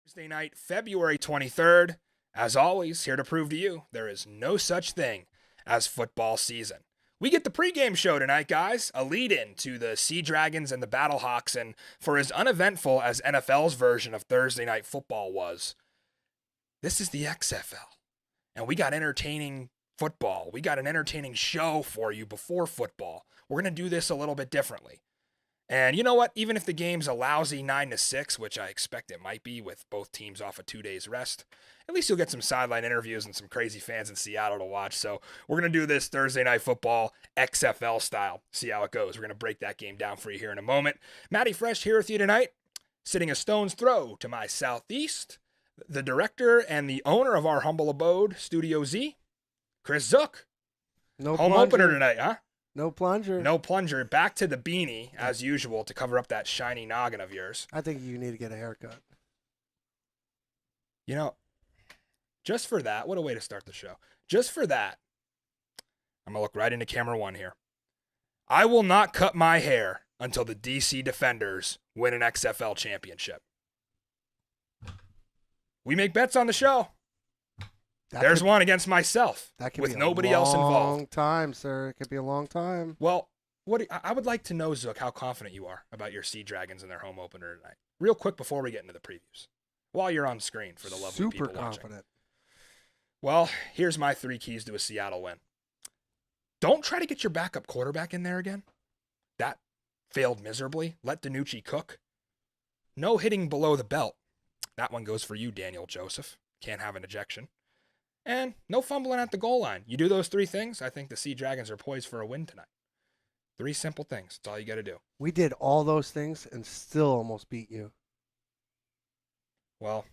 Thursday night, February 23rd. As always, here to prove to you there is no such thing as football season. We get the pregame show tonight, guys, a lead-in to the Sea Dragons and the Battlehawks, and for as uneventful as NFL's version of Thursday night football was, this is the XFL, and we got entertaining football. We got an entertaining show for you before football. We're going to do this a little bit differently. And you know what? Even if the game's a lousy 9-6, which I expect it might be with both teams off of 2 days rest, at least you'll get some sideline interviews and some crazy fans in Seattle to watch. So we're going to do this Thursday Night Football XFL style. See how it goes. We're going to break that game down for you here in a moment. Matty Fresh here with you tonight, sitting a stone's throw to my southeast, the director and the owner of our humble abode, Studio Z, Chris Zook. No home plunger. opener tonight, huh? No plunger. No plunger. Back to the beanie, as usual, to cover up that shiny noggin of yours. I think you need to get a haircut. You know, just for that, what a way to start the show. Just for that, I'm going to look right into camera one here. I will not cut my hair until the DC Defenders win an XFL championship. We make bets on the show. There's one against myself with nobody else involved. Long time, sir. It could be a long time. Well, I would like to know, Zook, how confident you are about your Sea Dragons and their home opener tonight. Real quick before we get into the previews, while you're on screen for the lovely people watching. Super confident. Well, here's my 3 keys to a Seattle win. Don't try to get your backup quarterback in there again. That failed miserably. Let DiNucci cook. No hitting below the belt. That one goes for you, Daniel Joseph. Can't have an ejection. And no fumbling at the goal line. You do those 3 things, I think the Sea Dragons are poised for a win tonight. 3 simple things. That's all you got to do. We did all those things and still almost beat you. Well,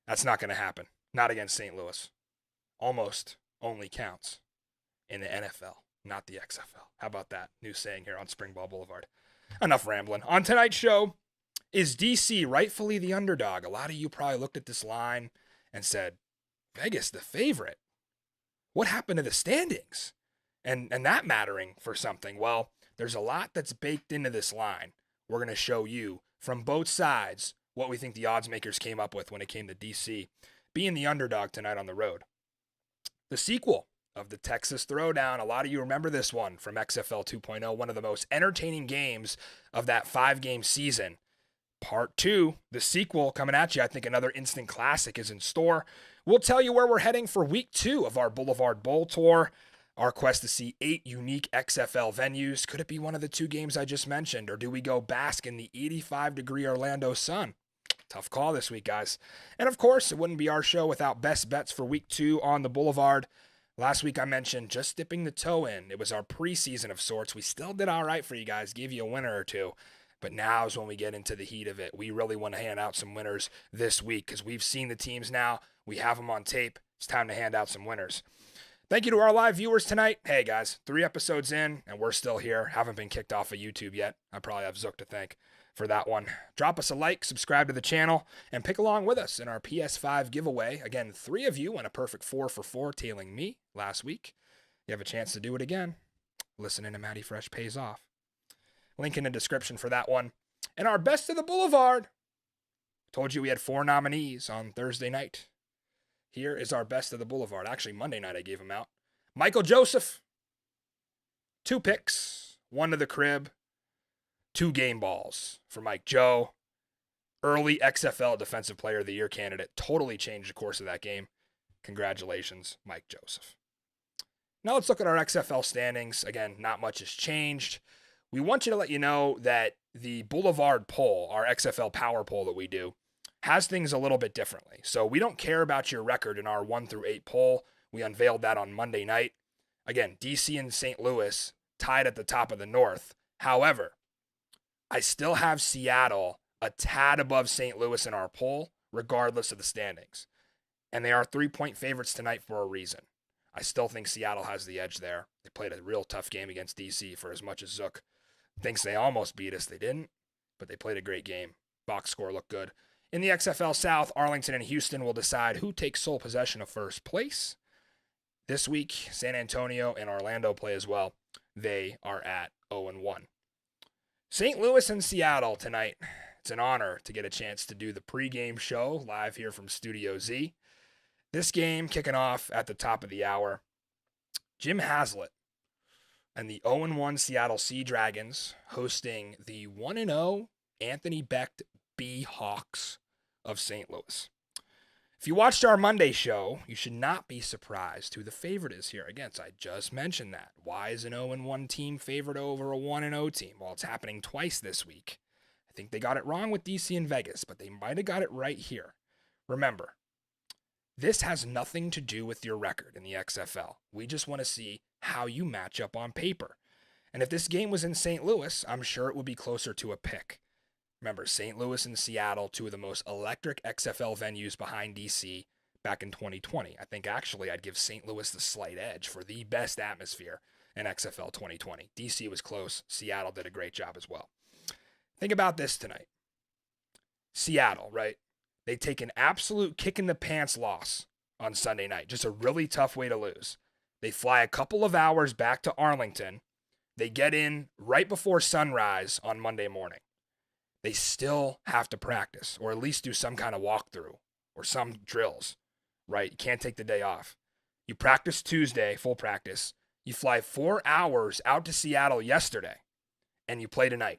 that's not going to happen. Not against St. Louis. Almost only counts in the NFL, not the XFL. How about that? New saying here on Springball Boulevard. Enough rambling. On tonight's show, is DC rightfully the underdog? A lot of you probably looked at this line and said, Vegas, the favorite. What happened to the standings? And that mattering for something. Well, there's a lot that's baked into this line. We're going to show you from both sides what we think the odds makers came up with when it came to DC being the underdog tonight on the road. The sequel of the Texas Throwdown. A lot of you remember this one from XFL 2.0, one of the most entertaining games of that 5-game season. Part 2, the sequel coming at you. I think another instant classic is in store. We'll tell you where we're heading for week 2 of our Boulevard Bowl Tour. Our quest to see 8 unique XFL venues. Could it be one of the 2 games I just mentioned, or do we go bask in the 85-degree Orlando sun? Tough call this week, guys. And of course, it wouldn't be our show without best bets for week 2 on the Boulevard. Last week I mentioned just dipping the toe in. It was our preseason of sorts. We still did all right for you guys, gave you a winner or 2. But now is when we get into the heat of it. We really want to hand out some winners this week because we've seen the teams now. We have them on tape. It's time to hand out some winners. Thank you to our live viewers tonight. Hey, guys, 3 episodes in, and we're still here. Haven't been kicked off of YouTube yet. I probably have Zook to thank for that one. Drop us a like, subscribe to the channel, and pick along with us in our PS5 giveaway. Again, 3 of you won a perfect 4 for 4, tailing me last week. You have a chance to do it again. Listening to Matty Fresh pays off. Link in the description for that one. And our best of the Boulevard. Told you we had 4 nominees on Thursday night. Here is our best of the Boulevard. Actually, Monday night I gave him out. Michael Joseph. 2 picks. 1 to the crib. 2 game balls for Mike Joe. Early XFL Defensive Player of the Year candidate. Totally changed the course of that game. Congratulations, Mike Joseph. Now let's look at our XFL standings. Again, not much has changed. We want you to let you know that the Boulevard poll, our XFL power poll that we do, has things a little bit differently. So we don't care about your record in our 1 through 8 poll. We unveiled that on Monday night. Again, DC and St. Louis tied at the top of the North. However, I still have Seattle a tad above St. Louis in our poll, regardless of the standings. And they are 3-point favorites tonight for a reason. I still think Seattle has the edge there. They played a real tough game against DC. For as much as Zook thinks they almost beat us, they didn't. But they played a great game. Box score looked good. In the XFL South, Arlington and Houston will decide who takes sole possession of first place. This week, San Antonio and Orlando play as well. They are at 0-1. St. Louis and Seattle tonight. It's an honor to get a chance to do the pregame show live here from Studio Z. This game kicking off at the top of the hour. Jim Haslett and the 0-1 Seattle Sea Dragons hosting the 1-0 Anthony Becht Hawks of St. Louis. If you watched our Monday show, you should not be surprised who the favorite is here. Again, I just mentioned that. Why is an 0-1 team favored over a 1-0 team? Well, it's happening twice this week. I think they got it wrong with DC and Vegas, but they might have got it right here. Remember, this has nothing to do with your record in the XFL. We just want to see how you match up on paper. And if this game was in St. Louis, I'm sure it would be closer to a pick. Remember, St. Louis and Seattle, two of the most electric XFL venues behind DC back in 2020. I think actually I'd give St. Louis the slight edge for the best atmosphere in XFL 2020. DC was close. Seattle did a great job as well. Think about this tonight. Seattle, right? They take an absolute kick-in-the-pants loss on Sunday night. Just a really tough way to lose. They fly a couple of hours back to Arlington. They get in right before sunrise on Monday morning. They still have to practice, or at least do some kind of walkthrough or some drills, right? You can't take the day off. You practice Tuesday, full practice. You fly 4 hours out to Seattle yesterday, and you play tonight.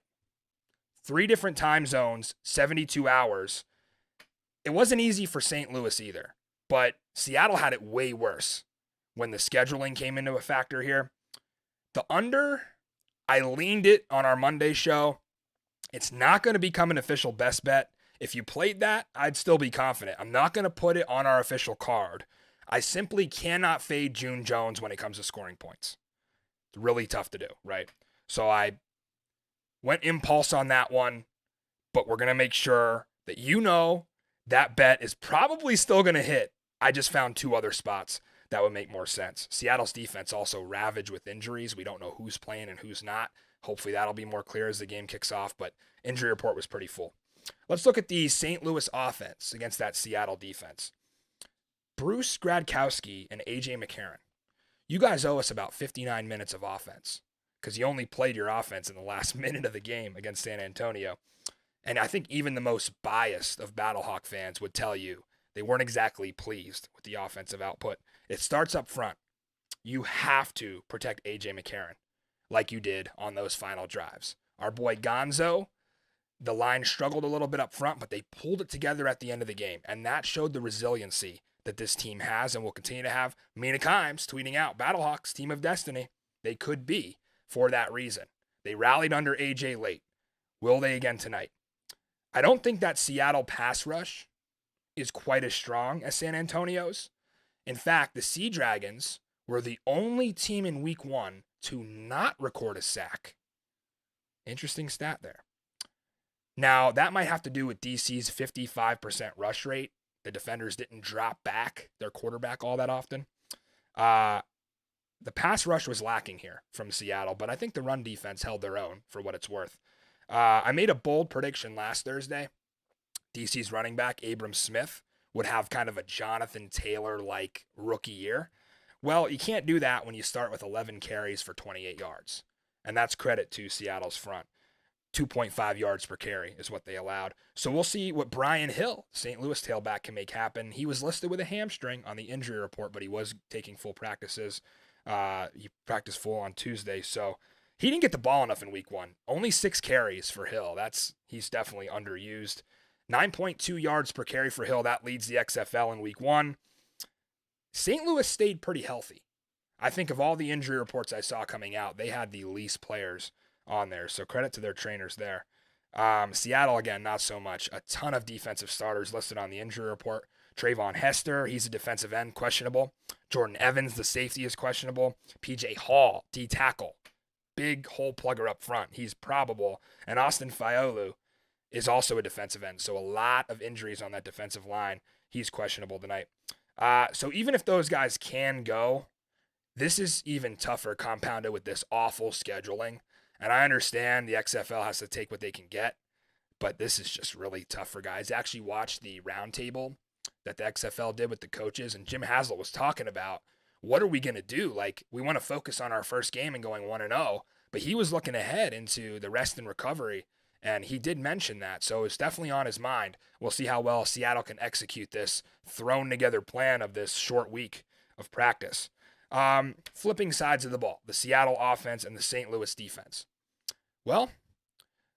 3 different time zones, 72 hours. It wasn't easy for St. Louis either, but Seattle had it way worse when the scheduling came into a factor here. The under, I leaned it on our Monday show. It's not going to become an official best bet. If you played that, I'd still be confident. I'm not going to put it on our official card. I simply cannot fade June Jones when it comes to scoring points. It's really tough to do, right? So I went impulse on that one, but we're going to make sure that you know that bet is probably still going to hit. I just found 2 other spots that would make more sense. Seattle's defense also ravaged with injuries. We don't know who's playing and who's not. Hopefully that'll be more clear as the game kicks off, but injury report was pretty full. Let's look at the St. Louis offense against that Seattle defense. Bruce Gradkowski and AJ McCarron. You guys owe us about 59 minutes of offense because you only played your offense in the last minute of the game against San Antonio. And I think even the most biased of Battlehawk fans would tell you they weren't exactly pleased with the offensive output. It starts up front. You have to protect AJ McCarron like you did on those final drives. Our boy Gonzo, the line struggled a little bit up front, but they pulled it together at the end of the game, and that showed the resiliency that this team has and will continue to have. Mina Kimes tweeting out, Battlehawks, team of destiny. They could be for that reason. They rallied under AJ late. Will they again tonight? I don't think that Seattle pass rush is quite as strong as San Antonio's. In fact, the Sea Dragons were the only team in week 1 to not record a sack. Interesting stat there. Now, that might have to do with DC's 55% rush rate. The defenders didn't drop back their quarterback all that often. The pass rush was lacking here from Seattle, but I think the run defense held their own for what it's worth. I made a bold prediction last Thursday. DC's running back, Abram Smith, would have kind of a Jonathan Taylor-like rookie year. Well, you can't do that when you start with 11 carries for 28 yards. And that's credit to Seattle's front. 2.5 yards per carry is what they allowed. So we'll see what Brian Hill, St. Louis tailback, can make happen. He was listed with a hamstring on the injury report, but he was taking full practices. He practiced full on Tuesday. So he didn't get the ball enough in week 1. Only 6 carries for Hill. He's definitely underused. 9.2 yards per carry for Hill. That leads the XFL in week 1. St. Louis stayed pretty healthy. I think of all the injury reports I saw coming out, they had the least players on there. So credit to their trainers there. Seattle, again, not so much. A ton of defensive starters listed on the injury report. Trayvon Hester, he's a defensive end, questionable. Jordan Evans, the safety, is questionable. PJ Hall, D tackle. Big hole plugger up front. He's probable. And Austin Faiolu is also a defensive end. So a lot of injuries on that defensive line. He's questionable tonight. So even if those guys can go, this is even tougher compounded with this awful scheduling. And I understand the XFL has to take what they can get, but this is just really tough for guys. I actually watched the roundtable that the XFL did with the coaches, and Jim Haslett was talking about, what are we going to do? Like, we want to focus on our first game and going 1-0, but he was looking ahead into the rest and recovery And he did mention that, so it's definitely on his mind. We'll see how well Seattle can execute this thrown together plan of this short week of practice. Flipping sides of the ball, the Seattle offense and the St. Louis defense. Well,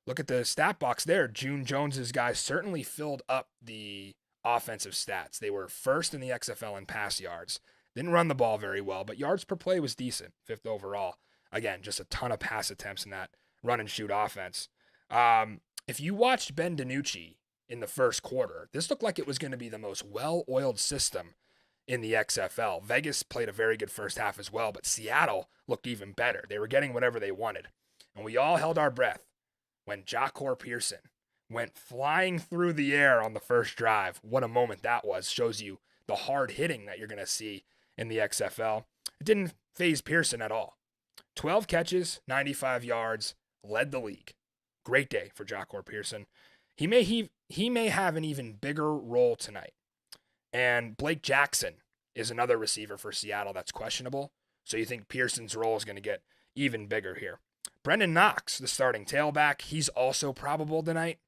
look at the stat box there. June Jones's guys certainly filled up the offensive stats. They were first in the XFL in pass yards. Didn't run the ball very well, but yards per play was decent, 5th overall. Again, just a ton of pass attempts in that run and shoot offense. If you watched Ben DiNucci in the first quarter, this looked like it was going to be the most well-oiled system in the XFL. Vegas played a very good first half as well, but Seattle looked even better. They were getting whatever they wanted. And we all held our breath when Jahcour Pearson went flying through the air on the first drive. What a moment that was. Shows you the hard hitting that you're going to see in the XFL. It didn't faze Pearson at all. 12 catches, 95 yards, led the league. Great day for Jahcour Pearson. He may have an even bigger role tonight. And Blake Jackson is another receiver for Seattle that's questionable. So you think Pearson's role is going to get even bigger here. Brendan Knox, the starting tailback, he's also probable tonight.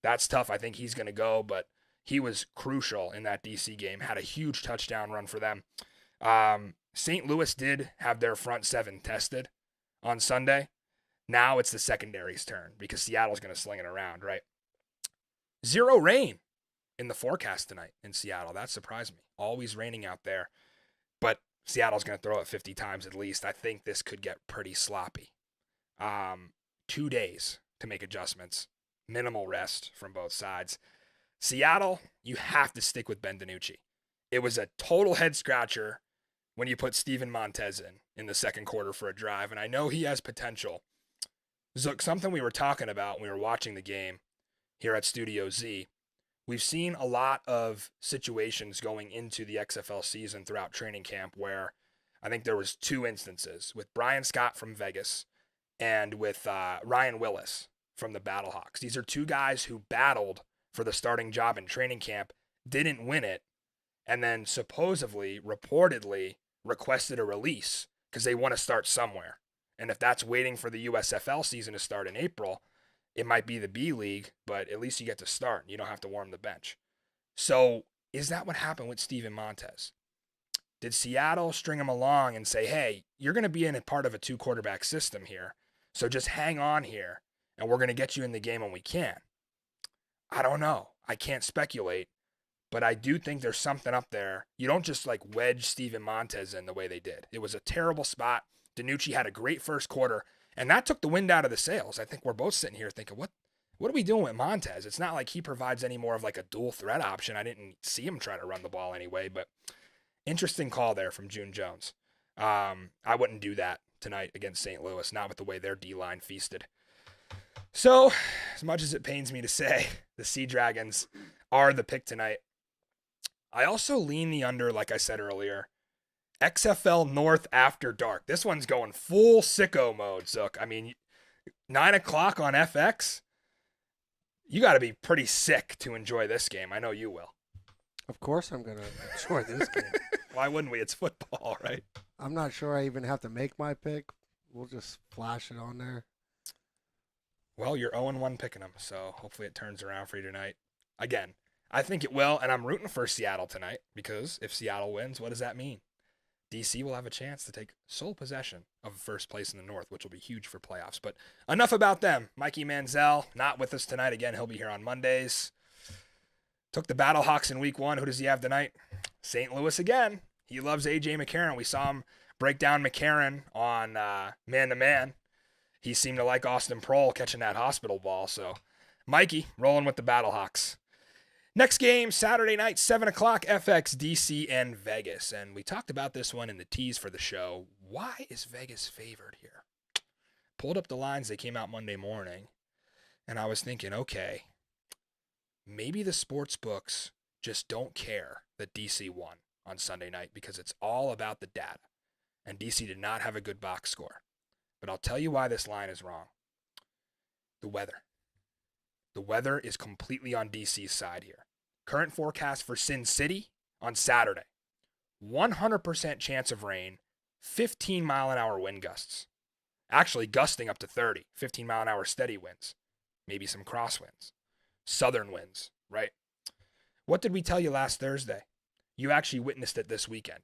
That's tough. I think he's going to go, but he was crucial in that DC game. Had a huge touchdown run for them. St. Louis did have their front seven tested on Sunday. Now it's the secondary's turn because Seattle's going to sling it around, right? 0 rain in the forecast tonight in Seattle. That surprised me. Always raining out there. But Seattle's going to throw it 50 times at least. I think this could get pretty sloppy. 2 days to make adjustments. Minimal rest from both sides. Seattle, you have to stick with Ben DiNucci. It was a total head scratcher when you put Steven Montez in the second quarter for a drive, and I know he has potential. Zook, something we were talking about when we were watching the game here at Studio Z, we've seen a lot of situations going into the XFL season throughout training camp where I think there was 2 instances with Brian Scott from Vegas and with Ryan Willis from the Battlehawks. These are 2 guys who battled for the starting job in training camp, didn't win it, and then supposedly, reportedly, requested a release because they want to start somewhere. And if that's waiting for the USFL season to start in April, it might be the B League, but at least you get to start. You don't have to warm the bench. So is that what happened with Steven Montez? Did Seattle string him along and say, hey, you're going to be in a part of a 2-quarterback system here, so just hang on here, and we're going to get you in the game when we can? I don't know. I can't speculate, but I do think there's something up there. You don't just like wedge Steven Montez in the way they did. It was a terrible spot. DiNucci had a great first quarter, and that took the wind out of the sails. I think we're both sitting here thinking, what are we doing with Montez? It's not like he provides any more of like a dual threat option. I didn't see him try to run the ball anyway, but interesting call there from June Jones. I wouldn't do that tonight against St. Louis, not with the way their D-line feasted. So, as much as it pains me to say, the Sea Dragons are the pick tonight. I also lean the under, like I said earlier. XFL North after dark. This one's going full sicko mode, Zook. I mean, 9 o'clock on FX. You got to be pretty sick to enjoy this game. I know you will. Of course I'm going to enjoy this game. Why wouldn't we? It's football, right? I'm not sure I even have to make my pick. We'll just flash it on there. Well, you're 0-1 picking them, so hopefully it turns around for you tonight. Again, I think it will, and I'm rooting for Seattle tonight because if Seattle wins, what does that mean? DC will have a chance to take sole possession of first place in the North, which will be huge for playoffs. But enough about them. Mikey Manziel, not with us tonight. Again, he'll be here on Mondays. Took the Battlehawks in week 1. Who does he have tonight? St. Louis again. He loves A.J. McCarron. We saw him break down McCarron on man-to-man. He seemed to like Austin Prohl catching that hospital ball. So, Mikey, rolling with the Battlehawks. Next game, Saturday night, 7 o'clock, FX, DC, and Vegas. And we talked about this one in the tease for the show. Why is Vegas favored here? Pulled up the lines. They came out Monday morning. And I was thinking, okay, maybe the sports books just don't care that DC won on Sunday night because it's all about the data. And DC did not have a good box score. But I'll tell you why this line is wrong. The weather. The weather is completely on DC's side here. Current forecast for Sin City on Saturday. 100% chance of rain, 15-mile-an-hour wind gusts. Actually, gusting up to 30, 15-mile-an-hour steady winds. maybe some crosswinds, southern winds, right? What did we tell you last Thursday? You actually witnessed it this weekend.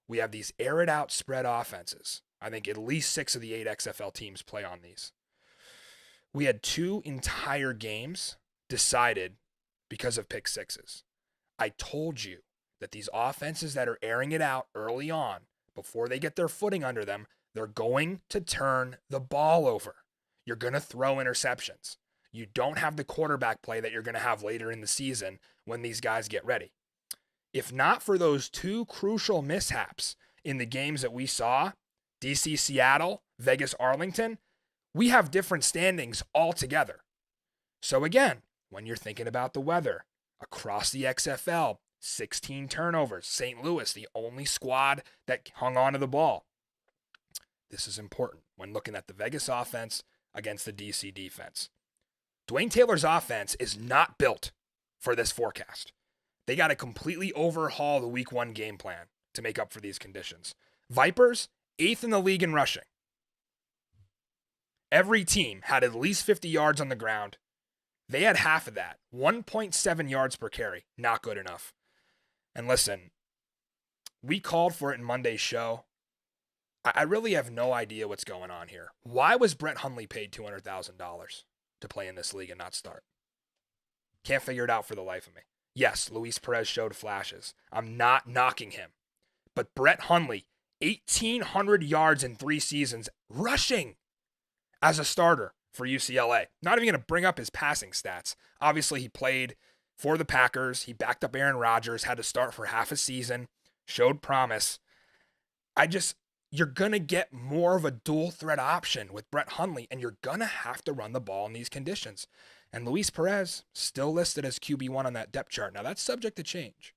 We have these air-it out spread offenses. I think at least 6 of the 8 XFL teams play on these. We had 2 entire games decided because of pick sixes. I told you that these offenses that are airing it out early on, before they get their footing under them, they're going to turn the ball over. You're going to throw interceptions. You don't have the quarterback play that you're going to have later in the season when these guys get ready. If not for those 2 crucial mishaps in the games that we saw, DC Seattle, Vegas Arlington, we have different standings altogether. So again, when you're thinking about the weather, across the XFL, 16 turnovers. St. Louis, the only squad that hung on to the ball. This is important when looking at the Vegas offense against the DC defense. Dwayne Taylor's offense is not built for this forecast. They got to completely overhaul the week 1 game plan to make up for these conditions. Vipers, 8th in the league in rushing. Every team had at least 50 yards on the ground. They had half of that, 1.7 yards per carry. Not good enough. And listen, we called for it in Monday's show. I really have no idea what's going on here. Why was Brett Hundley paid $200,000 to play in this league and not start? Can't figure it out for the life of me. Yes, Luis Perez showed flashes. I'm not knocking him. But Brett Hundley, 1,800 yards in 3 seasons, rushing as a starter for UCLA. Not even going to bring up his passing stats. Obviously, he played for the Packers. He backed up Aaron Rodgers, had to start for half a season, showed promise. You're going to get more of a dual threat option with Brett Hundley, and you're going to have to run the ball in these conditions. And Luis Perez still listed as QB1 on that depth chart. Now, that's subject to change,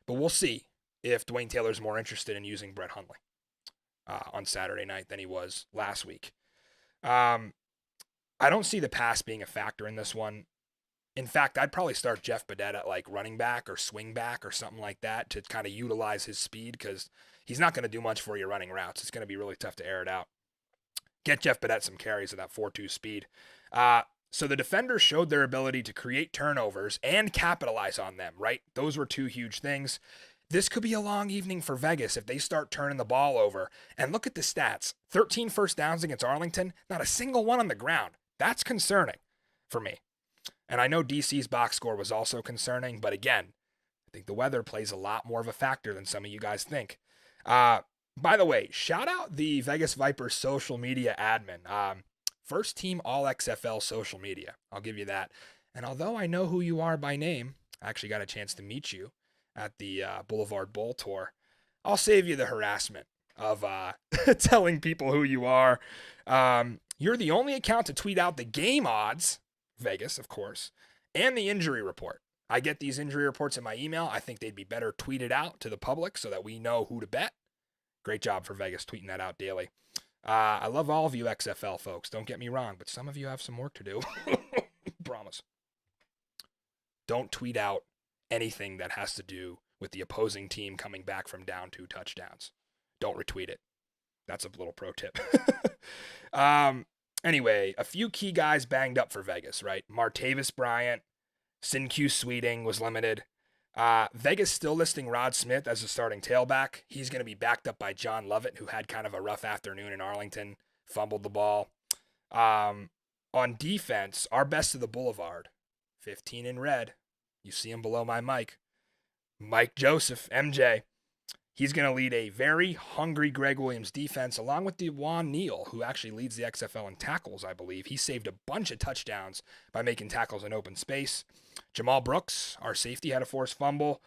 but we'll see if Dwayne Taylor's more interested in using Brett Hundley on Saturday night than he was last week. I don't see the pass being a factor in this one. In fact, I'd probably start Jeff Badet at like running back or swing back or something like that to kind of utilize his speed because he's not going to do much for you running routes. It's going to be really tough to air it out. Get Jeff Badet some carries at that 4.2 speed. So the defenders showed their ability to create turnovers and capitalize on them, right? Those were 2 huge things. This could be a long evening for Vegas if they start turning the ball over. And look at the stats. 13 first downs against Arlington, not a single one on the ground. That's concerning for me. And I know DC's box score was also concerning, but again, I think the weather plays a lot more of a factor than some of you guys think. By the way, shout out the Vegas Vipers social media admin. First team all XFL social media. I'll give you that. And although I know who you are by name, I actually got a chance to meet you at the Boulevard Bowl Tour. I'll save you the harassment of telling people who you are. You're the only account to tweet out the game odds, Vegas, of course, and the injury report. I get these injury reports in my email. I think they'd be better tweeted out to the public so that we know who to bet. Great job for Vegas tweeting that out daily. I love all of you XFL folks. Don't get me wrong, but some of you have some work to do. Promise. Don't tweet out anything that has to do with the opposing team coming back from down 2 touchdowns. Don't retweet it. That's a little pro tip. Anyway, a few key guys banged up for Vegas, right? Martavis Bryant, Sin-Q Sweeting was limited. Vegas still listing Rod Smith as a starting tailback. He's going to be backed up by John Lovett, who had kind of a rough afternoon in Arlington, fumbled the ball. On defense, our best of the Boulevard, 15 in red. You see him below my mic. Mike Joseph, MJ. He's going to lead a very hungry Greg Williams defense, along with DeJuan Neal, who actually leads the XFL in tackles, I believe. He saved a bunch of touchdowns by making tackles in open space. Jamal Brooks, our safety, had a forced fumble.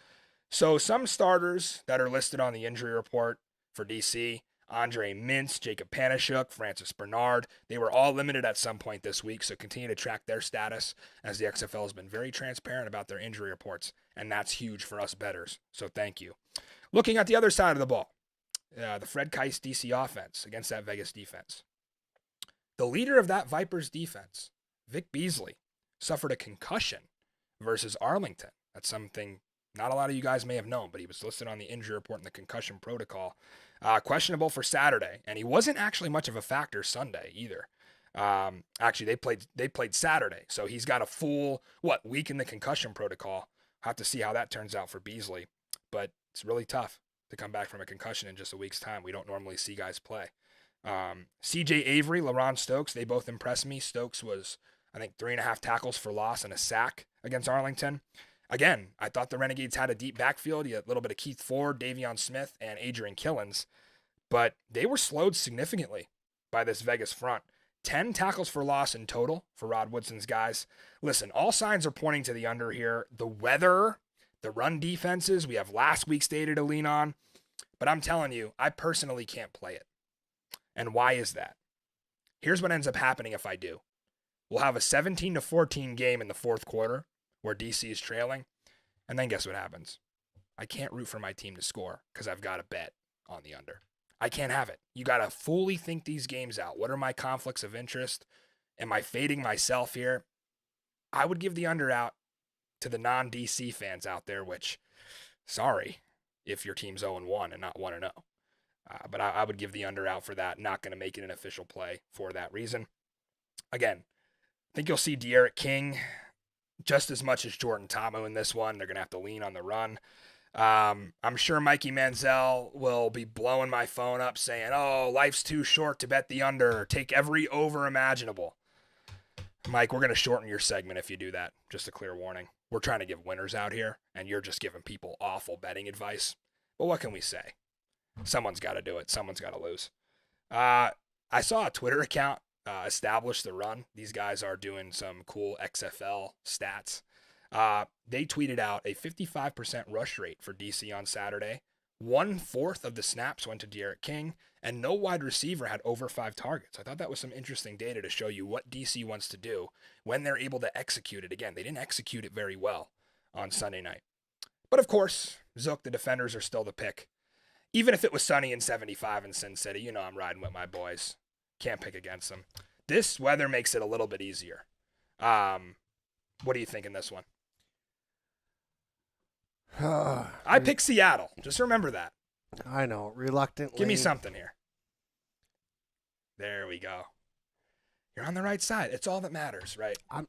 So some starters that are listed on the injury report for DC, Andre Mintz, Jacob Panashuk, Francis Bernard, they were all limited at some point this week, so continue to track their status as the XFL has been very transparent about their injury reports, and that's huge for us bettors, so thank you. Looking at the other side of the ball, the Fred Kaiss DC offense against that Vegas defense. The leader of that Vipers defense, Vic Beasley, suffered a concussion versus Arlington. That's something not a lot of you guys may have known, but he was listed on the injury report in the concussion protocol. Questionable for Saturday, and he wasn't actually much of a factor Sunday either. Actually, they played Saturday, so he's got a full week in the concussion protocol. Have to see how that turns out for Beasley, but it's really tough to come back from a concussion in just a week's time. We don't normally see guys play. CJ Avery, LaRon Stokes, they both impressed me. Stokes was, I think, 3.5 tackles for loss and a sack against Arlington. Again, I thought the Renegades had a deep backfield. You had a little bit of Keith Ford, Davion Smith, and Adrian Killens, but they were slowed significantly by this Vegas front. 10 tackles for loss in total for Rod Woodson's guys. Listen, all signs are pointing to the under here. The weather, the run defenses, we have last week's data to lean on, but I'm telling you, I personally can't play it. And why is that? Here's what ends up happening if I do. We'll have a 17-14 game in the fourth quarter where DC is trailing, and then guess what happens? I can't root for my team to score because I've got a bet on the under. I can't have it. You got to fully think these games out. What are my conflicts of interest? Am I fading myself here? I would give the under out to the non-DC fans out there, which, sorry if your team's 0-1 and not 1-0. But I would give the under out for that. Not going to make it an official play for that reason. Again, I think you'll see De'Aaron King just as much as Jordan Ta'amu in this one. They're going to have to lean on the run. I'm sure Mikey Manziel will be blowing my phone up saying, oh, life's too short to bet the under. Take every over imaginable. Mike, we're going to shorten your segment if you do that. Just a clear warning. We're trying to give winners out here, and you're just giving people awful betting advice. But what can we say? Someone's got to do it. Someone's got to lose. I saw a Twitter account establish the run. These guys are doing some cool XFL stats. They tweeted out a 55% rush rate for DC on Saturday. 1/4 of the snaps went to De'Aaron King, and no wide receiver had over 5 targets. I thought that was some interesting data to show you what DC wants to do when they're able to execute it. Again, they didn't execute it very well on Sunday night. But of course, Zook, the Defenders are still the pick. Even if it was sunny and 75 in Sin City, you know I'm riding with my boys. Can't pick against them. This weather makes it a little bit easier. What do you think in this one? I picked Seattle. Just remember that. I know. Reluctantly. Give me something here. There we go. You're on the right side. It's all that matters, right? I'm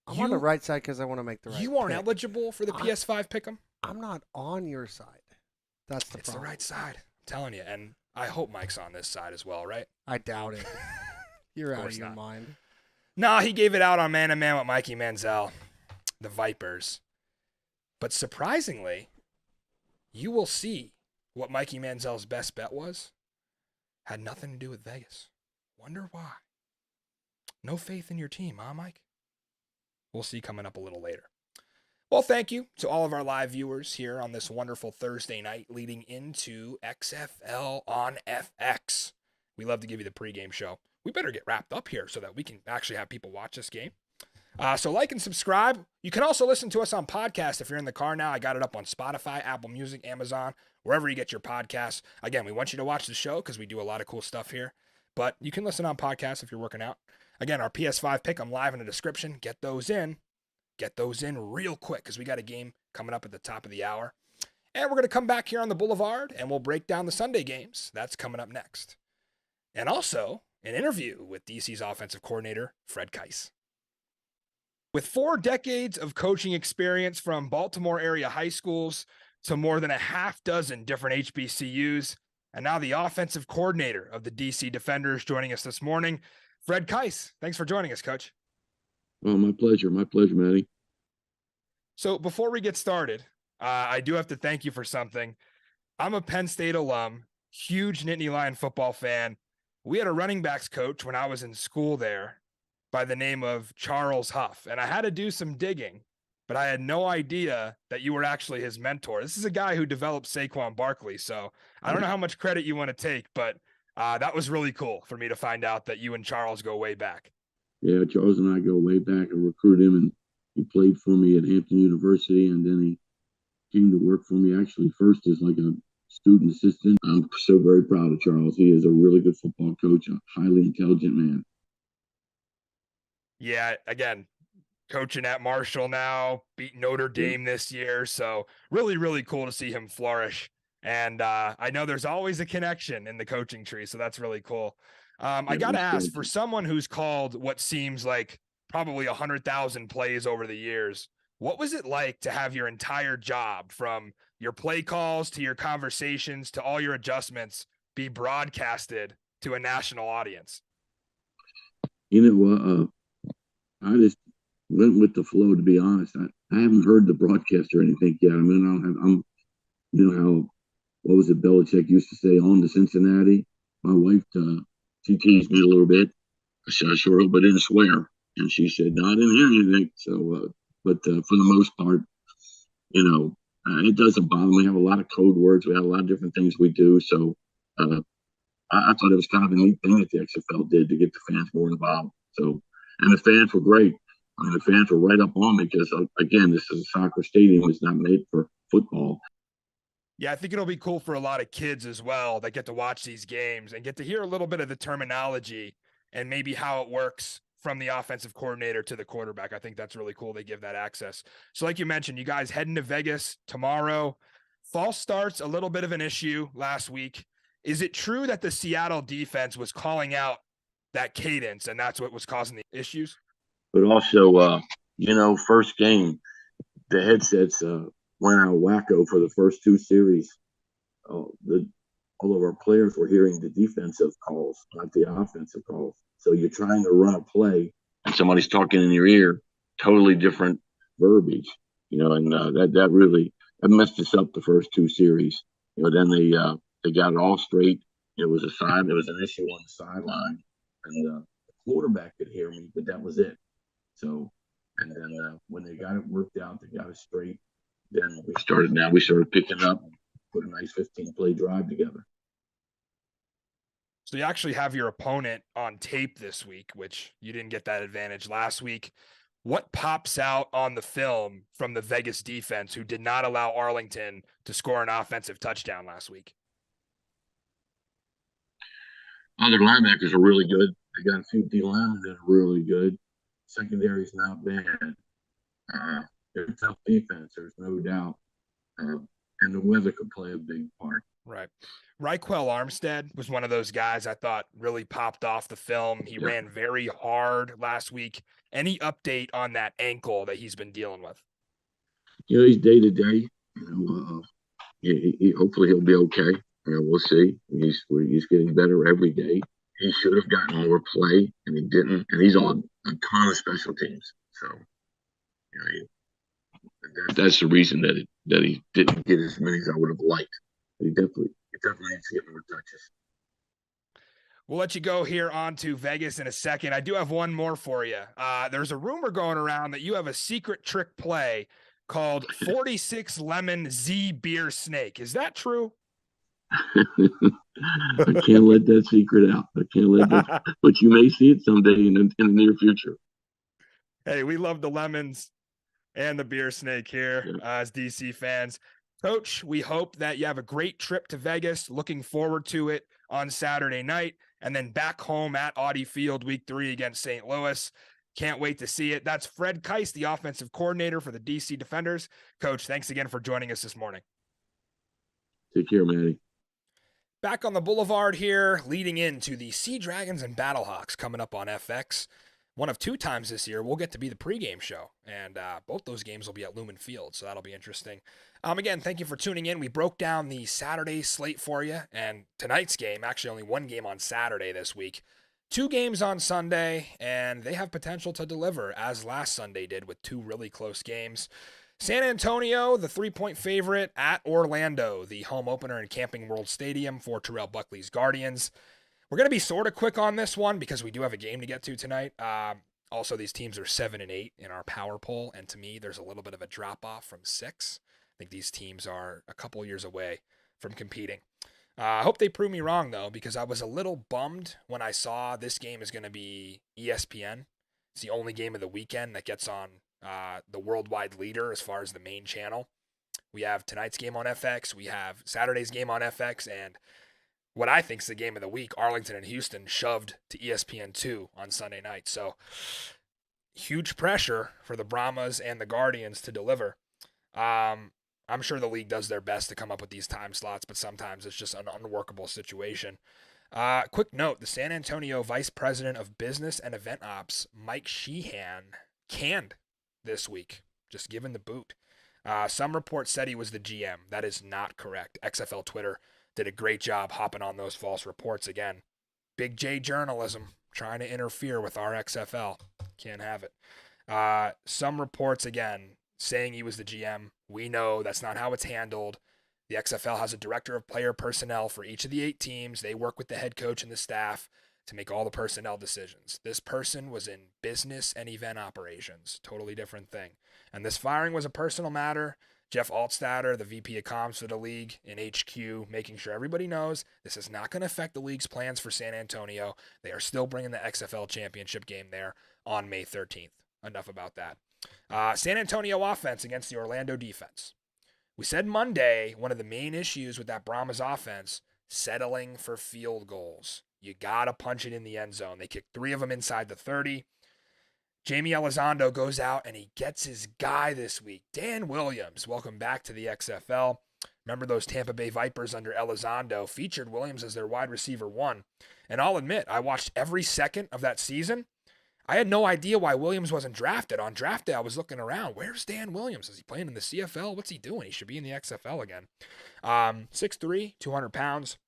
on the right side because I want to make the right You aren't pick. eligible for the PS5 pick'em? I'm not on your side. That's the problem. It's the right side. I'm telling you. And I hope Mike's on this side as well, right? I doubt it. You're out of your not. mind. No, he gave it out on man-to-man with Mikey Manziel, the Vipers. But surprisingly, you will see what Mikey Manziel's best bet was. Had nothing to do with Vegas. Wonder why. No faith in your team, huh, Mike? We'll see coming up a little later. Well, thank you to all of our live viewers here on this wonderful Thursday night leading into XFL on FX. We love to give you the pregame show. We better get wrapped up here so that we can actually have people watch this game. So like and subscribe. You can also listen to us on podcast if you're in the car now. I got it up on Spotify, Apple Music, Amazon, wherever you get your podcasts. Again, we want you to watch the show because we do a lot of cool stuff here. But you can listen on podcasts if you're working out. Again, our PS5 pick, I'm live in the description. Get those in. Get those in real quick because we got a game coming up at the top of the hour. And we're going to come back here on the Boulevard and we'll break down the Sunday games. That's coming up next. And also an interview with DC's offensive coordinator, Fred Kaiss. With 4 decades of coaching experience from Baltimore area high schools to more than a half dozen different HBCUs, and now the offensive coordinator of the DC Defenders joining us this morning, Fred Kaiss. Thanks for joining us, Coach. Oh, my pleasure. My pleasure, Matty. So before we get started, I do have to thank you for something. I'm a Penn State alum, huge Nittany Lion football fan. We had a running backs coach when I was in school there by the name of Charles Huff, and I had to do some digging, but I had no idea that you were actually his mentor. This is a guy who developed Saquon Barkley, so I don't know how much credit you want to take, but that was really cool for me to find out that you and Charles go way back. Yeah, Charles and I go way back. I recruited him, and he played for me at Hampton University, and then he came to work for me actually first as like a student assistant. I'm so very proud of Charles. He is a really good football coach, a highly intelligent man. Yeah, again, coaching at Marshall now, beat Notre Dame this year. So really, really cool to see him flourish. And I know there's always a connection in the coaching tree. So that's really cool. I got to ask, for someone who's called what seems like probably 100,000 plays over the years, what was it like to have your entire job, from your play calls to your conversations to all your adjustments, be broadcasted to a national audience? You know what? I just went with the flow, to be honest. I haven't heard the broadcast or anything yet. I mean, you know how, what was it, Belichick used to say, on to Cincinnati? My wife, she teased me a little bit. I said, I sure hope I didn't swear. And she said, no, I didn't hear anything. So, but for the most part, you know, it doesn't bother me. We have a lot of code words. We have a lot of different things we do. So I thought it was kind of a neat thing that the XFL did to get the fans more involved. So, and the fans were great. I mean, the fans were right up on me because, again, this is a soccer stadium. It's not made for football. Yeah, I think it'll be cool for a lot of kids as well that get to watch these games and get to hear a little bit of the terminology and maybe how it works from the offensive coordinator to the quarterback. I think that's really cool. They give that access. So like you mentioned, you guys heading to Vegas tomorrow. False starts, a little bit of an issue last week. Is it true that the Seattle defense was calling out that cadence and that's what was causing the issues? But also, you know, first game, the headsets went out wacko for the first two series. All of our players were hearing the defensive calls, not the offensive calls. So you're trying to run a play, and somebody's talking in your ear, totally different verbiage, you know, and that really messed us up the first two series. You know, then they got it all straight. There was an issue on the sideline, and the quarterback could hear me, but that was it. So, and then when they got it worked out, they got it straight. Then we started picking up and put a nice 15-play drive together. So you actually have your opponent on tape this week, which you didn't get that advantage last week. What pops out on the film from the Vegas defense, who did not allow Arlington to score an offensive touchdown last week? Other linebackers are really good. They got a few D linemen that are really good. Secondary's not bad. They're a tough defense, there's no doubt. And the weather could play a big part. Right. Raquel Armstead was one of those guys I thought really popped off the film. He ran very hard last week. Any update on that ankle that he's been dealing with? You know, he's day to day. You know, hopefully he'll be okay. You know, we'll see. He's getting better every day. He should have gotten more play, and he didn't. And he's on a ton of special teams. So, you know, that's the reason that he didn't get as many as I would have liked. He definitely needs to get more touches. We'll let you go here on to Vegas in a second. I do have one more for you. There's a rumor going around that you have a secret trick play called 46 Lemon Z Beer Snake. Is that true? I can't let that secret out. I can't let that, but you may see it someday in the near future. Hey, we love the lemons and the beer snake here as DC fans. Coach, we hope that you have a great trip to Vegas. Looking forward to it on Saturday night, and then back home at Audi Field week 3 against St. Louis. Can't wait to see it. That's Fred Kaiss, the offensive coordinator for the DC Defenders. Coach, thanks again for joining us this morning. Take care, Matty. Back on the Boulevard here, leading into the Sea Dragons and Battlehawks coming up on FX. One of 2 times this year, we'll get to be the pregame show, and both those games will be at Lumen Field, so that'll be interesting. Again, thank you for tuning in. We broke down the Saturday slate for you, and tonight's game, actually only 1 game on Saturday this week, 2 games on Sunday, and they have potential to deliver, as last Sunday did with 2 really close games. San Antonio, the 3-point favorite at Orlando, the home opener in Camping World Stadium for Terrell Buckley's Guardians. We're going to be sort of quick on this one because we do have a game to get to tonight. Also, these teams are 7 and 8 in our power poll, and to me, there's a little bit of a drop-off from 6. I think these teams are a couple years away from competing. I hope they prove me wrong, though, because I was a little bummed when I saw this game is going to be ESPN. It's the only game of the weekend that gets on the worldwide leader as far as the main channel. We have tonight's game on FX. We have Saturday's game on FX, and what I think is the game of the week, Arlington and Houston, shoved to ESPN2 on Sunday night. So huge pressure for the Brahmas and the Guardians to deliver. I'm sure the league does their best to come up with these time slots, but sometimes it's just an unworkable situation. Quick note, the San Antonio Vice President of Business and Event Ops, Mike Sheehan, canned this week, just given the boot. Some reports said he was the GM. That is not correct. XFL Twitter did a great job hopping on those false reports again. Big J journalism trying to interfere with our XFL. Can't have it. Some reports, again, saying he was the GM. We know that's not how it's handled. The XFL has a director of player personnel for each of the 8 teams. They work with the head coach and the staff to make all the personnel decisions. This person was in business and event operations. Totally different thing. And this firing was a personal matter. Jeff Altstatter, the VP of comms for the league in HQ, making sure everybody knows this is not going to affect the league's plans for San Antonio. They are still bringing the XFL championship game there on May 13th. Enough about that. San Antonio offense against the Orlando defense. We said Monday, one of the main issues with that Brahmas offense, settling for field goals. You got to punch it in the end zone. They kicked 3 of them inside the 30. Jamie Elizondo goes out and he gets his guy this week. Dan Williams, welcome back to the XFL. Remember those Tampa Bay Vipers under Elizondo featured Williams as their wide receiver 1. And I'll admit, I watched every second of that season. I had no idea why Williams wasn't drafted. On draft day, I was looking around. Where's Dan Williams? Is he playing in the CFL? What's he doing? He should be in the XFL again. 6'3", 200 pounds,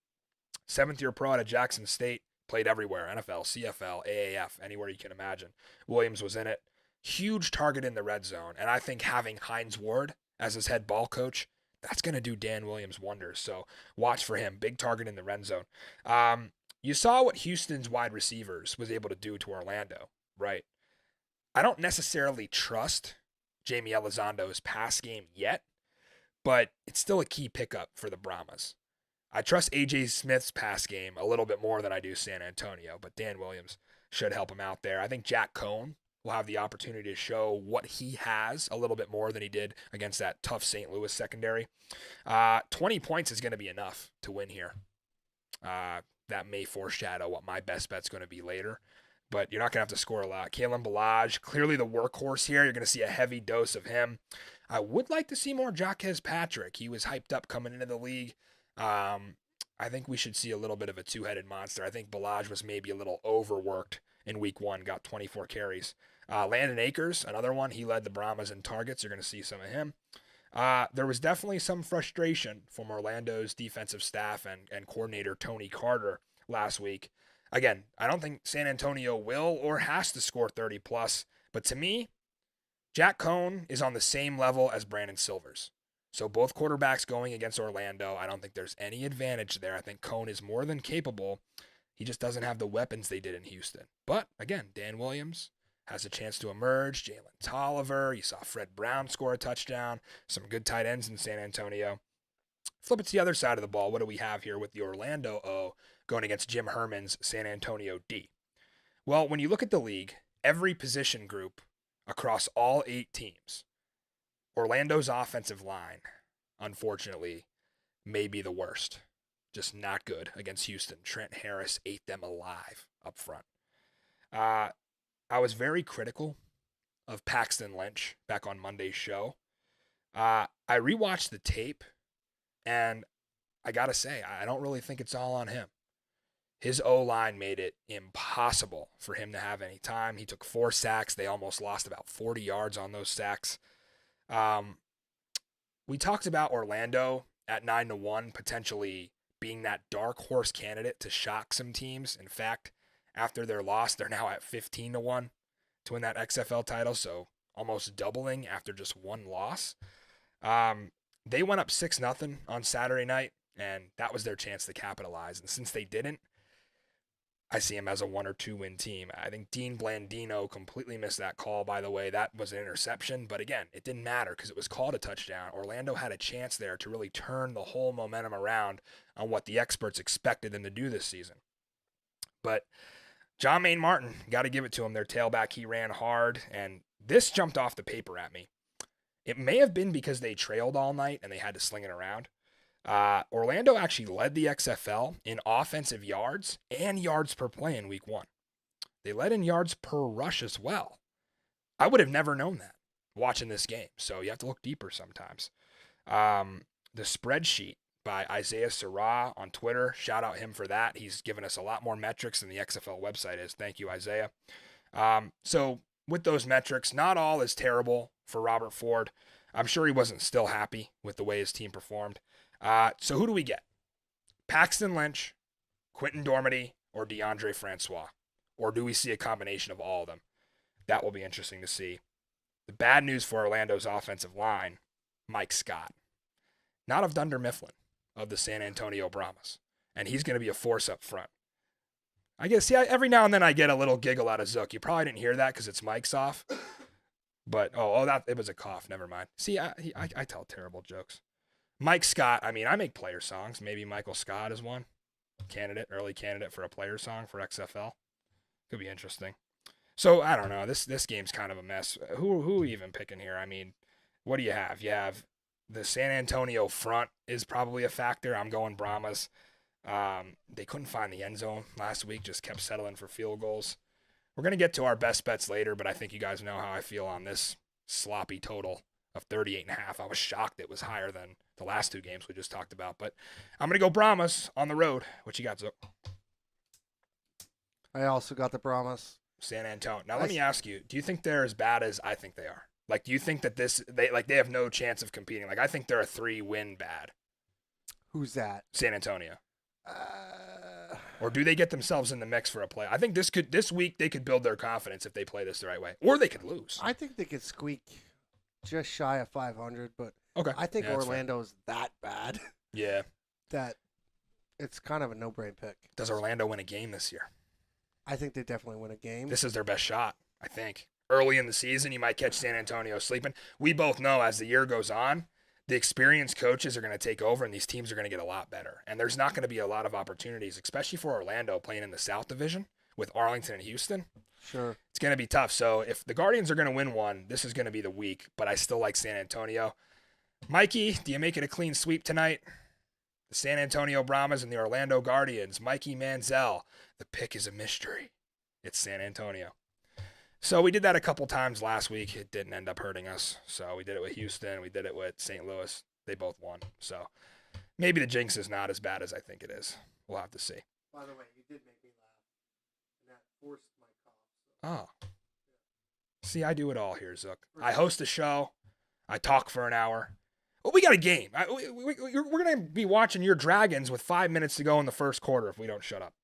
7th-year pro out of Jackson State. Played everywhere, NFL, CFL, AAF, anywhere you can imagine. Williams was in it. Huge target in the red zone. And I think having Hines Ward as his head ball coach, that's going to do Dan Williams wonders. So watch for him. Big target in the red zone. You saw what Houston's wide receivers was able to do to Orlando. Right. I don't necessarily trust Jamie Elizondo's pass game yet, but it's still a key pickup for the Brahmas. I trust A.J. Smith's pass game a little bit more than I do San Antonio, but Dan Williams should help him out there. I think Jack Cohn will have the opportunity to show what he has a little bit more than he did against that tough St. Louis secondary. 20 points is going to be enough to win here. That may foreshadow what my best bet's going to be later. But you're not going to have to score a lot. Kalen Ballage, clearly the workhorse here. You're going to see a heavy dose of him. I would like to see more Jaquez Patrick. He was hyped up coming into the league. I think we should see a little bit of a 2-headed monster. I think Ballage was maybe a little overworked in week 1, got 24 carries. Landon Akers, another one. He led the Brahmas in targets. You're going to see some of him. There was definitely some frustration from Orlando's defensive staff and coordinator Tony Carter last week. Again, I don't think San Antonio will or has to score 30+, but to me, Jack Cohn is on the same level as Brandon Silvers. So both quarterbacks going against Orlando, I don't think there's any advantage there. I think Cohn is more than capable. He just doesn't have the weapons they did in Houston. But again, Dan Williams has a chance to emerge. Jalen Tolliver, you saw Fred Brown score a touchdown. Some good tight ends in San Antonio. Flip it to the other side of the ball. What do we have here with the Orlando O going against Jim Herman's San Antonio D? Well, when you look at the league, every position group across all 8 teams, Orlando's offensive line, unfortunately, may be the worst. Just not good against Houston. Trent Harris ate them alive up front. I was very critical of Paxton Lynch back on Monday's show. I rewatched the tape, and I got to say, I don't really think it's all on him. His O-line made it impossible for him to have any time. He took 4 sacks. They almost lost about 40 yards on those sacks. We talked about Orlando at 9-1 potentially being that dark horse candidate to shock some teams. In fact, after their loss, they're now at 15-1 to win that XFL title, so almost doubling after just 1 loss. They went up 6-0 on Saturday night, and that was their chance to capitalize. And since they didn't, I see him as a 1 or 2 win team. I think Dean Blandino completely missed that call, by the way. That was an interception, but again, it didn't matter because it was called a touchdown. Orlando had a chance there to really turn the whole momentum around on what the experts expected them to do this season. But John Maine Martin, got to give it to him. Their tailback, he ran hard, and this jumped off the paper at me. It may have been because they trailed all night and they had to sling it around. Orlando actually led the XFL in offensive yards and yards per play in week 1. They led in yards per rush as well. I would have never known that watching this game, so you have to look deeper sometimes. The spreadsheet by Isaiah Sarah on Twitter. Shout out him for that. He's given us a lot more metrics than the XFL website is. Thank you, Isaiah. So with those metrics, not all is terrible for Robert Ford. I'm sure he wasn't still happy with the way his team performed. So who do we get? Paxton Lynch, Quentin Dormady, or DeAndre Francois? Or do we see a combination of all of them? That will be interesting to see. The bad news for Orlando's offensive line, Mike Scott. Not of Dunder Mifflin, of the San Antonio Brahmas. And he's going to be a force up front. I guess, yeah, every now and then I get a little giggle out of Zook. You probably didn't hear that because it's mic's off. But, that it was a cough. Never mind. See, I tell terrible jokes. Mike Scott, I mean, I make player songs. Maybe Michael Scott is one. Early candidate for a player song for XFL. Could be interesting. So, I don't know. This game's kind of a mess. Who are we even picking here? I mean, what do you have? You have the San Antonio front is probably a factor. I'm going Brahmas. They couldn't find the end zone last week, just kept settling for field goals. We're going to get to our best bets later, but I think you guys know how I feel on this sloppy total of 38.5. I was shocked it was higher than the last two games we just talked about, but I'm going to go Brahmas on the road. What you got, Zook? I also got the Brahmas. San Antonio. Now, let me ask you, do you think they're as bad as I think they are? Like, do you think that they have no chance of competing? Like, I think they're a 3-win bad. Who's that? San Antonio. Or do they get themselves in the mix for a play? I think this week they could build their confidence if they play this the right way. Or they could lose. I think they could squeak just shy of 500, but okay. I think Orlando's that bad. Yeah. That it's kind of a no-brain pick. Does Orlando win a game this year? I think they definitely win a game. This is their best shot, I think. Early in the season, you might catch San Antonio sleeping. We both know as the year goes on, the experienced coaches are going to take over and these teams are going to get a lot better. And there's not going to be a lot of opportunities, especially for Orlando playing in the South Division with Arlington and Houston. Sure. It's going to be tough. So if the Guardians are going to win one, this is going to be the week, but I still like San Antonio. Mikey, do you make it a clean sweep tonight? The San Antonio Brahmas and the Orlando Guardians. Mikey Manziel. The pick is a mystery. It's San Antonio. So we did that a couple times last week. It didn't end up hurting us. So we did it with Houston. We did it with St. Louis. They both won. So maybe the jinx is not as bad as I think it is. We'll have to see. By the way, you did make me laugh. And that forced my cough. Oh. See, I do it all here, Zook. I host a show. I talk for an hour. Well, we got a game. We're going to be watching your Dragons with 5 minutes to go in the first quarter if we don't shut up.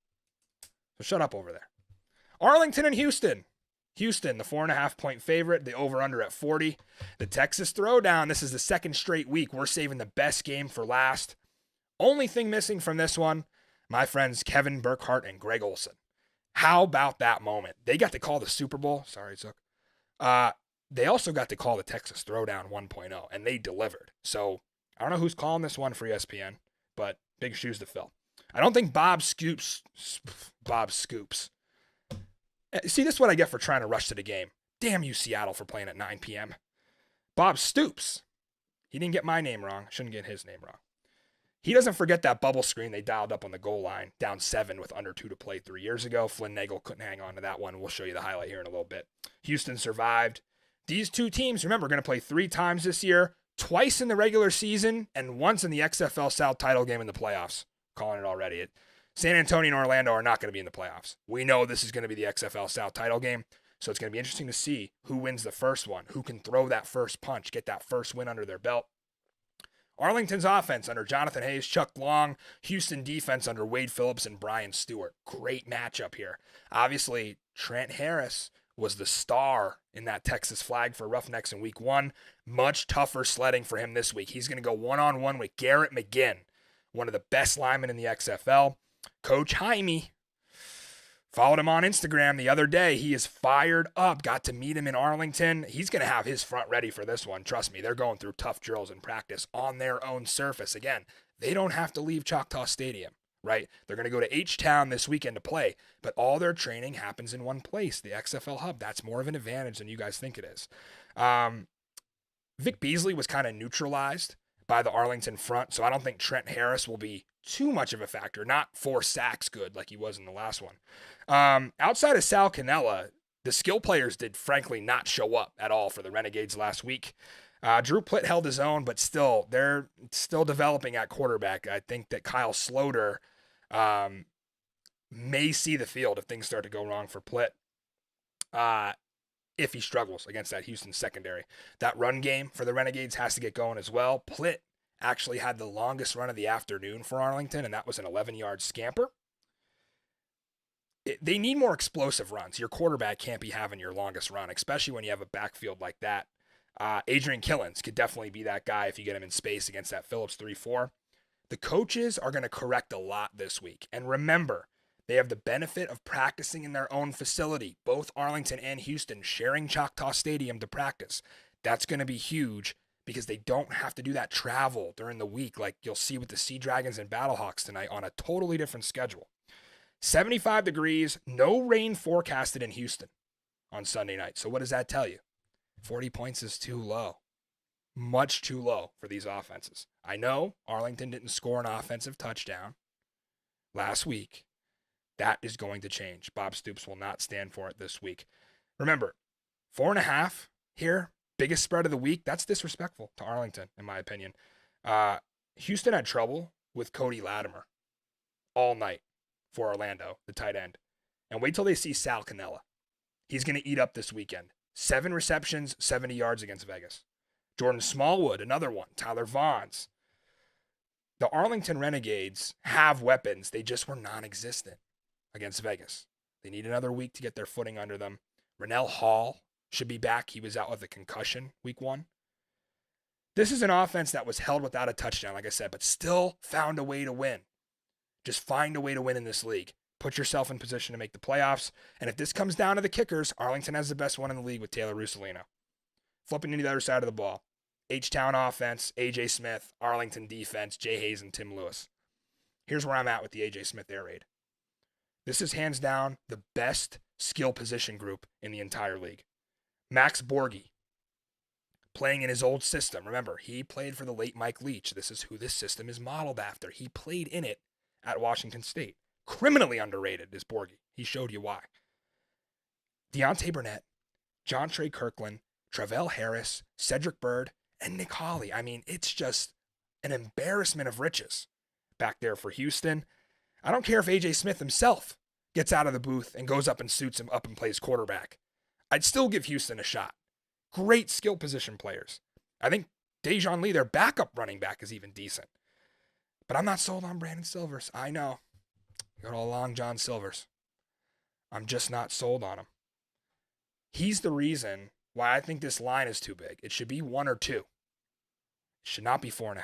So shut up over there. Arlington and Houston. Houston, the 4.5-point favorite, the over-under at 40. The Texas Throwdown, this is the second straight week. We're saving the best game for last. Only thing missing from this one, my friends Kevin Burkhardt and Greg Olson. How about that moment? They got to call the Super Bowl. Sorry, Zook. They also got to call the Texas Throwdown 1.0, and they delivered. So I don't know who's calling this one for ESPN, but big shoes to fill. I don't think Bob Scoops. See, this is what I get for trying to rush to the game. Damn you, Seattle, for playing at 9 p.m. Bob Stoops. He didn't get my name wrong. Shouldn't get his name wrong. He doesn't forget that bubble screen they dialed up on the goal line, down 7 with under 2 to play 3 years ago. Flynn Nagel couldn't hang on to that one. We'll show you the highlight here in a little bit. Houston survived. These two teams, remember, are going to play 3 times this year, twice in the regular season and once in the XFL South title game in the playoffs. Calling it already. San Antonio and Orlando are not going to be in the playoffs. We know this is going to be the XFL South title game, so it's going to be interesting to see who wins the first one, who can throw that first punch, get that first win under their belt. Arlington's offense under Jonathan Hayes, Chuck Long, Houston defense under Wade Phillips and Brian Stewart. Great matchup here. Obviously, Trent Harris was the star in that Texas flag for Roughnecks in week 1. Much tougher sledding for him this week. He's going to go one-on-one with Garrett McGinn, one of the best linemen in the XFL. Coach Jaime, followed him on Instagram the other day. He is fired up. Got to meet him in Arlington. He's going to have his front ready for this one. Trust me, they're going through tough drills in practice on their own surface. Again, they don't have to leave Choctaw Stadium, right? They're going to go to H-Town this weekend to play, but all their training happens in one place, the XFL Hub. That's more of an advantage than you guys think it is. Vic Beasley was kind of neutralized by the Arlington front, so I don't think Trent Harris will be too much of a factor. Not 4 sacks good like he was in the last one. Outside of Sal Cannella, the skill players did frankly not show up at all for the Renegades last week. Drew Plitt held his own, but still, they're still developing at quarterback. I think that Kyle Sloter may see the field if things start to go wrong for Plitt. If he struggles against that Houston secondary. That run game for the Renegades has to get going as well. Plitt actually had the longest run of the afternoon for Arlington, and that was an 11-yard scamper. They need more explosive runs. Your quarterback can't be having your longest run, especially when you have a backfield like that. Adrian Killens could definitely be that guy if you get him in space against that Phillips 3-4. The coaches are going to correct a lot this week. And remember, they have the benefit of practicing in their own facility. Both Arlington and Houston sharing Choctaw Stadium to practice. That's going to be huge because they don't have to do that travel during the week like you'll see with the Sea Dragons and Battlehawks tonight on a totally different schedule. 75 degrees, no rain forecasted in Houston on Sunday night. So what does that tell you? 40 points is too low. Much too low for these offenses. I know Arlington didn't score an offensive touchdown last week. That is going to change. Bob Stoops will not stand for it this week. Remember, 4.5 here, biggest spread of the week. That's disrespectful to Arlington, in my opinion. Houston had trouble with Cody Latimer all night for Orlando, the tight end. And wait till they see Sal Cannella. He's going to eat up this weekend. 7 receptions, 70 yards against Vegas. Jordan Smallwood, another one. Tyler Vaughns. The Arlington Renegades have weapons. They just were non-existent against Vegas. They need another week to get their footing under them. Rennell Hall should be back. He was out with a concussion week 1. This is an offense that was held without a touchdown, like I said, but still found a way to win. Just find a way to win in this league. Put yourself in position to make the playoffs. And if this comes down to the kickers, Arlington has the best one in the league with Taylor Russolino. Flipping to the other side of the ball. H-Town offense, A.J. Smith, Arlington defense, Jay Hayes and Tim Lewis. Here's where I'm at with the A.J. Smith air raid. This is hands down the best skill position group in the entire league. Max Borghi, playing in his old system. Remember, he played for the late Mike Leach. This is who this system is modeled after. He played in it at Washington State. Criminally underrated is Borghi. He showed you why. Deontay Burnett, John Trey Kirkland, Travell Harris, Cedric Byrd, and Nick Hawley. I mean, it's just an embarrassment of riches back there for Houston. I don't care if A.J. Smith himself gets out of the booth and goes up and suits him up and plays quarterback. I'd still give Houston a shot. Great skill position players. I think Dejon Lee, their backup running back, is even decent. But I'm not sold on Brandon Silvers. I know. Got all along John Silvers. I'm just not sold on him. He's the reason why I think this line is too big. It should be 1 or 2. It should not be 4.5.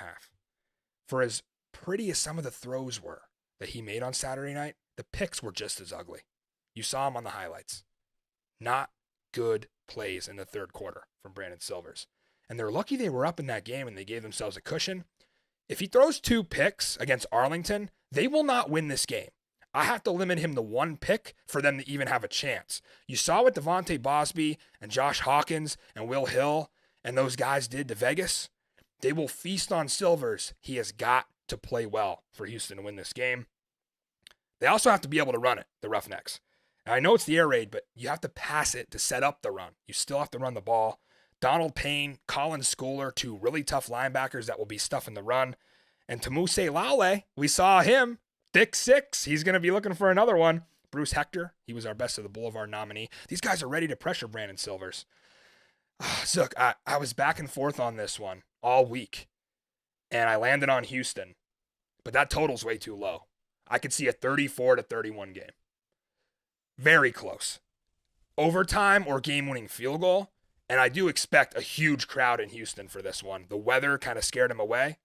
For as pretty as some of the throws were that he made on Saturday night, the picks were just as ugly. You saw him on the highlights. Not good plays in the third quarter from Brandon Silvers. And they're lucky they were up in that game and they gave themselves a cushion. If he throws 2 picks against Arlington, they will not win this game. I have to limit him to 1 pick for them to even have a chance. You saw what Devontae Bosby and Josh Hawkins and Will Hill and those guys did to Vegas. They will feast on Silvers. He has got to play well for Houston to win this game. They also have to be able to run it, the Roughnecks. And I know it's the air raid, but you have to pass it to set up the run. You still have to run the ball. Donald Payne, Colin Schooler, 2 really tough linebackers that will be stuffing the run. And Tamuse Lale, we saw him. Thick 6. He's going to be looking for another one. Bruce Hector, he was our Best of the Boulevard nominee. These guys are ready to pressure Brandon Silvers. Zook, I was back and forth on this one all week, and I landed on Houston, but that total's way too low. I could see a 34-31 game. Very close. Overtime or game-winning field goal, and I do expect a huge crowd in Houston for this one. The weather kind of scared him away.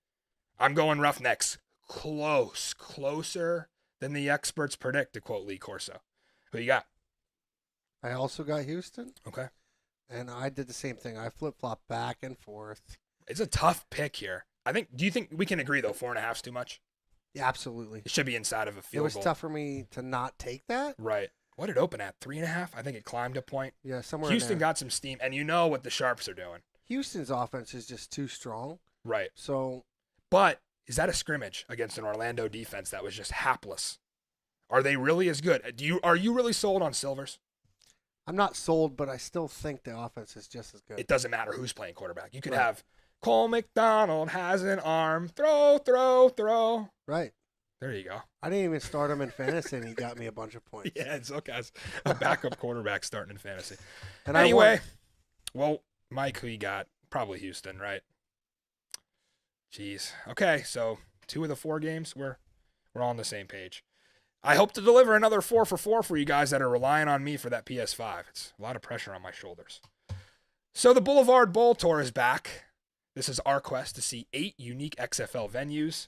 I'm going Roughnecks. Closer than the experts predict, to quote Lee Corso. Who you got? I also got Houston. Okay. And I did the same thing. I flip-flopped back and forth. It's a tough pick here. Do you think we can agree, though, 4.5 is too much? Yeah, absolutely. It should be inside of a field goal. It was tough for me to not take that. Right. What did it open at? 3.5? I think it climbed a point. Yeah, somewhere Houston in there. got some steam, and you know what the Sharps are doing. Houston's offense is just too strong. Right. So, but is that a scrimmage against an Orlando defense that was just hapless? Are they really as good? Are you really sold on Silvers? I'm not sold, but I still think the offense is just as good. It doesn't matter who's playing quarterback. You could Right. have Cole McDonald has an arm. Throw. Right. There you go. I didn't even start him in fantasy, and he got me a bunch of points. Yeah, it's okay. As a backup quarterback starting in fantasy. And Anyway, well, Mike, who you got? Probably Houston, right? Jeez. Okay, so 2 of the 4 games, we're all on the same page. I hope to deliver another 4 for 4 for you guys that are relying on me for that PS5. It's a lot of pressure on my shoulders. So the Boulevard Bowl Tour is back. This is our quest to see 8 unique XFL venues.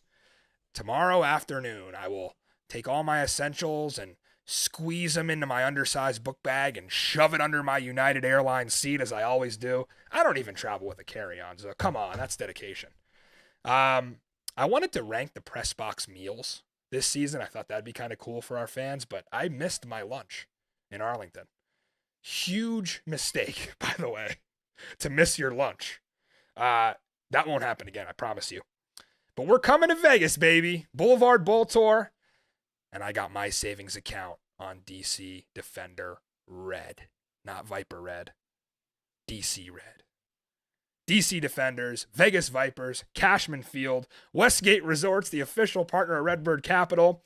Tomorrow afternoon, I will take all my essentials and squeeze them into my undersized book bag and shove it under my United Airlines seat as I always do. I don't even travel with a carry-on, so come on, that's dedication. I wanted to rank the press box meals this season. I thought that'd be kind of cool for our fans, but I missed my lunch in Arlington. Huge mistake, by the way, to miss your lunch. That won't happen again, I promise you. But we're coming to Vegas, baby. Boulevard Bowl Tour. And I got my savings account on DC Defender Red. Not Viper Red. DC Red. DC Defenders, Vegas Vipers, Cashman Field, Westgate Resorts, the official partner of Redbird Capital.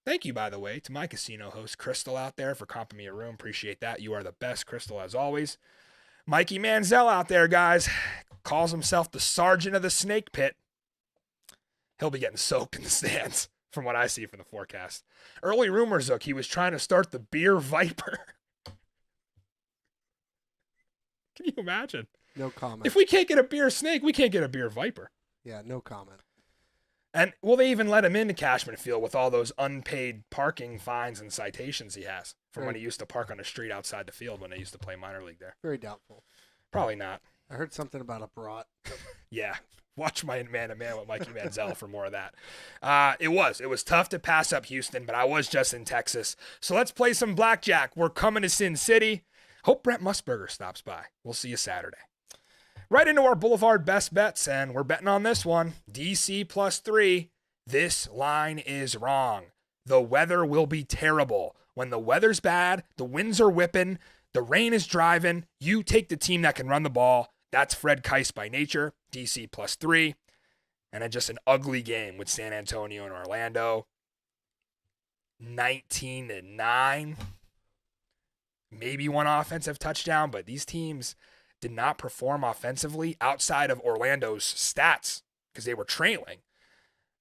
Thank you, by the way, to my casino host, Crystal, out there for comping me a room. Appreciate that. You are the best, Crystal, as always. Mikey Manziel out there, guys. Calls himself the sergeant of the snake pit. He'll be getting soaked in the stands from what I see from the forecast. Early rumors, Zook, he was trying to start the beer Viper. Can you imagine? No comment. If we can't get a beer snake, we can't get a beer Viper. Yeah, no comment. And will they even let him into Cashman Field with all those unpaid parking fines and citations he has from when he used to park on the street outside the field when they used to play minor league there? Very doubtful. Probably not. I heard something about a brat. Yeah. Watch my man-to-man with Mikey Manziel for more of that. It was tough to pass up Houston, but I was just in Texas. So let's play some blackjack. We're coming to Sin City. Hope Brent Musburger stops by. We'll see you Saturday. Right into our Boulevard best bets, and we're betting on this one. DC +3. This line is wrong. The weather will be terrible. When the weather's bad, the winds are whipping, the rain is driving, you take the team that can run the ball. That's Fred Kaiss by nature, DC +3. And then just an ugly game with San Antonio and Orlando. 19-9. Maybe one offensive touchdown, but these teams did not perform offensively outside of Orlando's stats because they were trailing.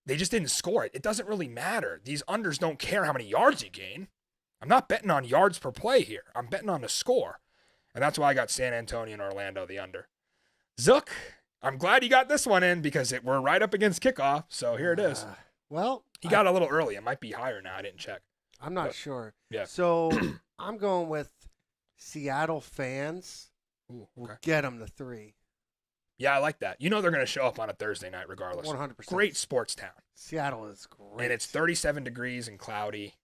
They just didn't score it. It doesn't really matter. These unders don't care how many yards you gain. I'm not betting on yards per play here. I'm betting on the score. And that's why I got San Antonio and Orlando the under. Zook, I'm glad you got this one in because we're right up against kickoff. So here it is. Well, He got a little early. It might be higher now. I didn't check. I'm not sure. Yeah. So I'm going with Seattle fans. Ooh, We'll okay. get them to 3. Yeah, I like that. You know they're going to show up on a Thursday night regardless. 100%. Great sports town. Seattle is great. And it's 37 degrees and cloudy.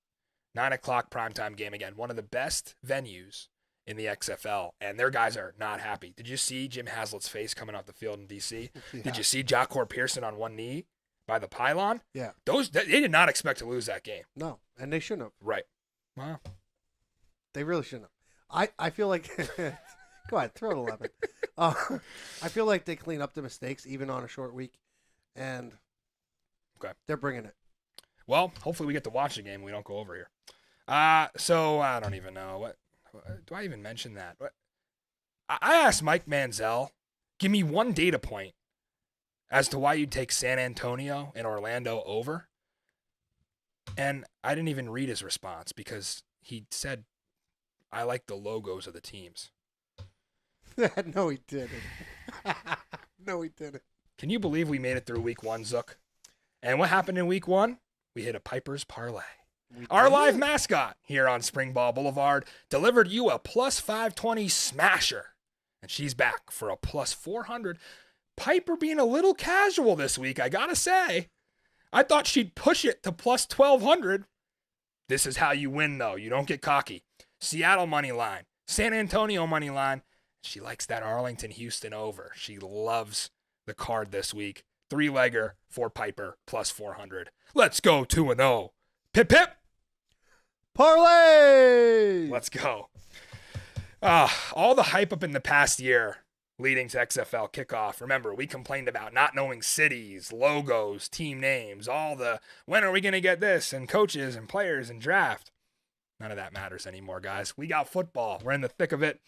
9 o'clock primetime game again. One of the best venues in the XFL. And their guys are not happy. Did you see Jim Haslett's face coming off the field in D.C.? Yeah. Did you see Jacor Pearson on one knee by the pylon? Yeah. They did not expect to lose that game. No, and they shouldn't have. Right. Wow. They really shouldn't have. I feel like go ahead, throw it 11. I feel like they clean up the mistakes even on a short week, and they're bringing it. Well, hopefully we get to watch the game. We don't go over here. So I don't even know what do I even mention that. I asked Mike Manziel, give me one data point as to why you'd take San Antonio and Orlando over, and I didn't even read his response because he said, I like the logos of the teams. No, he didn't. No, he didn't. Can you believe we made it through week 1, Zook? And what happened in week 1? We hit a Piper's Parlay. Our live mascot here on Springball Boulevard delivered you a plus 520 smasher. And she's back for a plus 400. Piper being a little casual this week, I gotta say. I thought she'd push it to plus 1,200. This is how you win, though. You don't get cocky. Seattle money line, San Antonio money line. She likes that Arlington-Houston over. She loves the card this week. 3-legger for Piper, plus 400. Let's go 2-0. Pip, pip. Parlay! Let's go. All the hype up in the past year leading to XFL kickoff. Remember, we complained about not knowing cities, logos, team names, all the when are we going to get this, and coaches and players and draft. None of that matters anymore, guys. We got football. We're in the thick of it.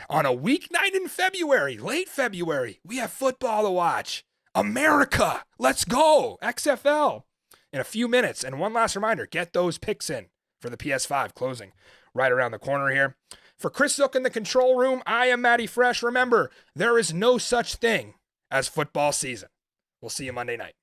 On a weeknight in February, late February, we have football to watch. America, let's go. XFL in a few minutes. And one last reminder, get those picks in for the PS5 closing right around the corner here. For Chris Zook in the control room, I am Matty Fresh. Remember, there is no such thing as football season. We'll see you Monday night.